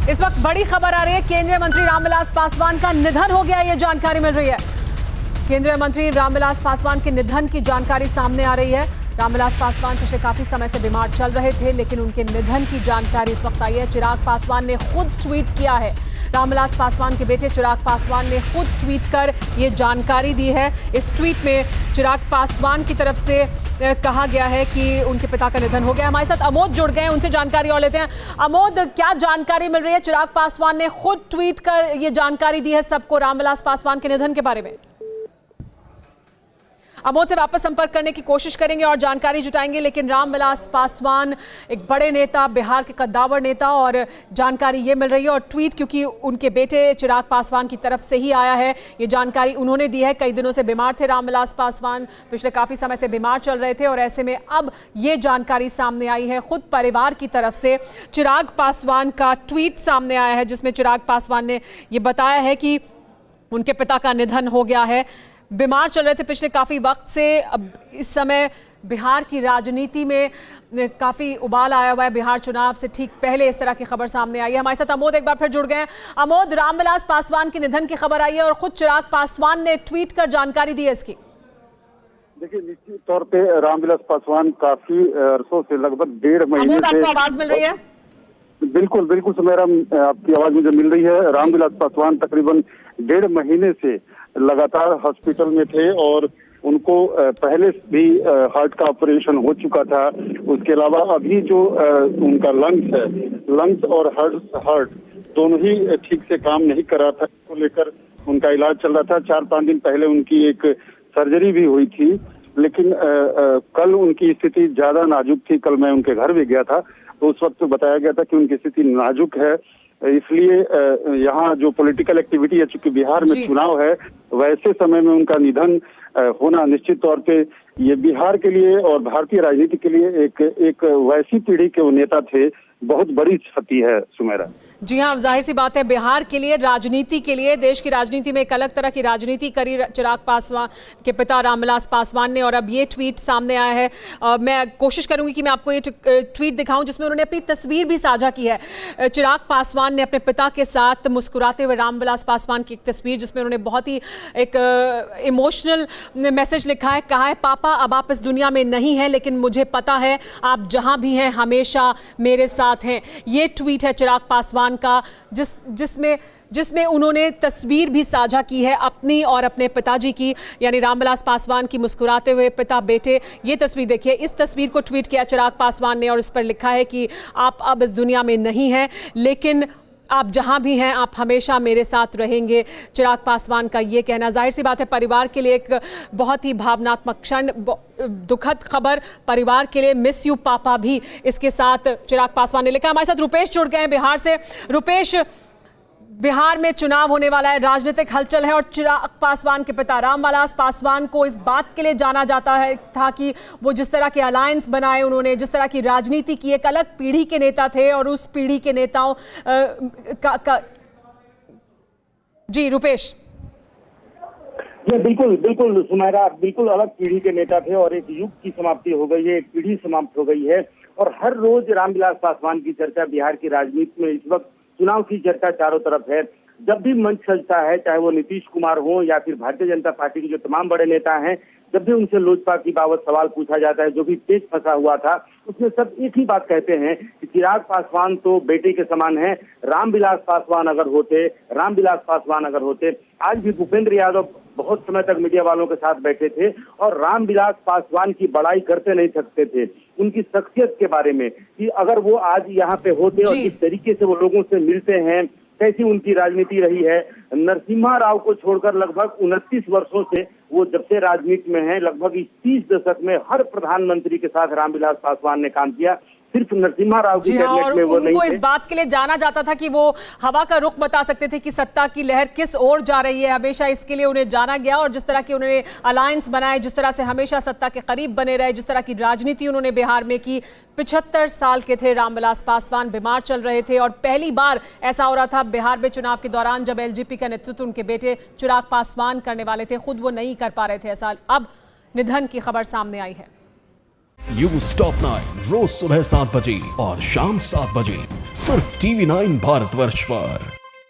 इस वक्त बड़ी खबर आ रही है, केंद्रीय मंत्री रामविलास पासवान का निधन हो गया, ये जानकारी मिल रही है। केंद्रीय मंत्री रामविलास पासवान के निधन की जानकारी सामने आ रही है। रामविलास पासवान पिछले काफी समय से बीमार चल रहे थे, लेकिन उनके निधन की जानकारी इस वक्त आई है। चिराग पासवान ने खुद ट्वीट किया है। रामविलास पासवान के बेटे चिराग पासवान ने खुद ट्वीट कर ये जानकारी दी है। इस ट्वीट में चिराग पासवान की तरफ से कहा गया है कि उनके पिता का निधन हो गया। हमारे साथ अमोद जुड़ गए हैं, उनसे जानकारी और लेते हैं। अमोद, क्या जानकारी मिल रही है? चिराग पासवान ने खुद ट्वीट कर ये जानकारी दी है सबको रामविलास पासवान के निधन के बारे में। अमोद से वापस संपर्क करने की कोशिश करेंगे और जानकारी जुटाएंगे, लेकिन रामविलास पासवान एक बड़े नेता, बिहार के कद्दावर नेता, और जानकारी ये मिल रही है और ट्वीट क्योंकि उनके बेटे चिराग पासवान की तरफ से ही आया है, ये जानकारी उन्होंने दी है। कई दिनों से बीमार थे रामविलास पासवान, पिछले काफ़ी समय से बीमार चल रहे थे और ऐसे में अब ये जानकारी सामने आई है। खुद परिवार की तरफ से चिराग पासवान का ट्वीट सामने आया है, जिसमें चिराग पासवान ने ये बताया है कि उनके पिता का निधन हो गया है। बीमार चल रहे थे पिछले काफ़ी वक्त से। अब इस समय बिहार की राजनीति में काफ़ी उबाल आया हुआ है। बिहार चुनाव से ठीक पहले इस तरह की खबर सामने आई है। हमारे साथ अमोद एक बार फिर जुड़ गए हैं। अमोद, रामविलास पासवान के निधन की खबर आई है और खुद चिराग पासवान ने ट्वीट कर जानकारी दी है इसकी। देखिए, निश्चित तौर पे रामविलास पासवान काफी अरसों से, लगभग 1.5 महीने से। आपको आवाज मिल रही है? बिल्कुल बिल्कुल सुमेरा, आपकी आवाज मुझे मिल रही है। रामविलास पासवान तकरीबन 1.5 महीने से लगातार हॉस्पिटल में थे और उनको पहले भी हार्ट का ऑपरेशन हो चुका था। उसके अलावा अभी जो उनका लंग्स और हार्ट दोनों ही ठीक से काम नहीं कर रहा था, इसको लेकर उनका इलाज चल रहा था। 4-5 दिन पहले उनकी एक सर्जरी भी हुई थी, लेकिन कल उनकी स्थिति ज्यादा नाजुक थी। कल मैं उनके घर भी गया था, तो उस वक्त बताया गया था कि उनकी स्थिति नाजुक है। इसलिए यहाँ जो पॉलिटिकल एक्टिविटी है, चूंकि बिहार में चुनाव है, वैसे समय में उनका निधन होना निश्चित तौर पे ये बिहार के लिए और भारतीय राजनीति के लिए एक वैसी पीढ़ी के वो नेता थे, बहुत बड़ी क्षति है सुमेरा। जी हाँ, जाहिर सी बात है, बिहार के लिए, राजनीति के लिए, देश की राजनीति में एक अलग तरह की राजनीति करी चिराग पासवान के पिता रामविलास पासवान ने, और अब ये ट्वीट सामने आया है। मैं कोशिश करूंगी कि मैं आपको ये ट्वीट दिखाऊं जिसमें उन्होंने अपनी तस्वीर भी साझा की है। चिराग पासवान ने अपने पिता के साथ मुस्कुराते हुए रामविलास पासवान की एक तस्वीर, जिसमें उन्होंने बहुत ही एक इमोशनल मैसेज लिखा है। कहा है, पापा अब आप इस दुनिया में नहीं है, लेकिन मुझे पता है आप जहां भी हैं हमेशा मेरे साथ हैं। ये ट्वीट है चिराग पासवान का, जिसमें उन्होंने तस्वीर भी साझा की है अपनी और अपने पिताजी की, यानी रामविलास पासवान की मुस्कुराते हुए पिता बेटे। ये तस्वीर देखिए, इस तस्वीर को ट्वीट किया चिराग पासवान ने और इस पर लिखा है कि आप अब इस दुनिया में नहीं हैं, लेकिन आप जहां भी हैं आप हमेशा मेरे साथ रहेंगे। चिराग पासवान का ये कहना, जाहिर सी बात है परिवार के लिए एक बहुत ही भावनात्मक क्षण, दुखद खबर परिवार के लिए। मिस यू पापा भी इसके साथ चिराग पासवान ने लिखा। हमारे साथ रुपेश जुड़ गए हैं बिहार से। रुपेश, बिहार में चुनाव होने वाला है, राजनीतिक हलचल है और चिराग पासवान के पिता रामविलास पासवान को इस बात के लिए जाना जाता है था कि वो जिस तरह के अलायंस बनाए, उन्होंने जिस तरह की राजनीति की, एक अलग पीढ़ी के नेता थे और उस पीढ़ी के नेताओं जी रुपेश। ये बिल्कुल सुमेरा, बिल्कुल अलग पीढ़ी के नेता थे और एक युग की समाप्ति हो गई है, एक पीढ़ी समाप्त हो गई है। और हर रोज रामविलास पासवान की चर्चा बिहार की राजनीति में, इस वक्त चुनाव की चर्चा चारों तरफ है। जब भी मंच सजता है, चाहे वो नीतीश कुमार हो या फिर भारतीय जनता पार्टी के जो तमाम बड़े नेता हैं, जब भी उनसे लोजपा की बाबत सवाल पूछा जाता है, जो भी पेच फंसा हुआ था, उसमें सब एक ही बात कहते हैं कि चिराग पासवान तो बेटे के समान है, रामविलास पासवान अगर होते। आज भी भूपेंद्र यादव बहुत समय तक मीडिया वालों के साथ बैठे थे और रामविलास पासवान की बड़ाई करते नहीं थकते थे, उनकी शख्सियत के बारे में, कि अगर वो आज यहाँ पे होते और जिस तरीके से वो लोगों से मिलते हैं, कैसी उनकी राजनीति रही है। नरसिम्हा राव को छोड़कर लगभग 29 वर्षों से वो जब से राजनीति में हैं, लगभग इस 30 दशक में हर प्रधानमंत्री के साथ रामविलास पासवान ने काम किया। सिर्फ नरसिम्हा राव की कैबिनेट में वो नहीं थे। इस बात के लिए जाना जाता था कि वो हवा का रुख बता सकते थे कि सत्ता की लहर किस ओर जा रही है, हमेशा इसके लिए उन्हें जाना गया। और जिस तरह के उन्होंने अलायंस बनाए, जिस तरह से हमेशा सत्ता के करीब बने रहे, जिस तरह की राजनीति उन्होंने बिहार में की। 75 साल के थे रामविलास पासवान, बीमार चल रहे थे और पहली बार ऐसा हो रहा था बिहार में चुनाव के दौरान जब एलजेपी का नेतृत्व उनके बेटे चिराग पासवान करने वाले थे, खुद वो नहीं कर पा रहे थे ऐसा। अब निधन की खबर सामने आई है। न्यूज टॉप 9 रोज सुबह 7 बजे और शाम 7 बजे सिर्फ TV9 भारतवर्ष पर।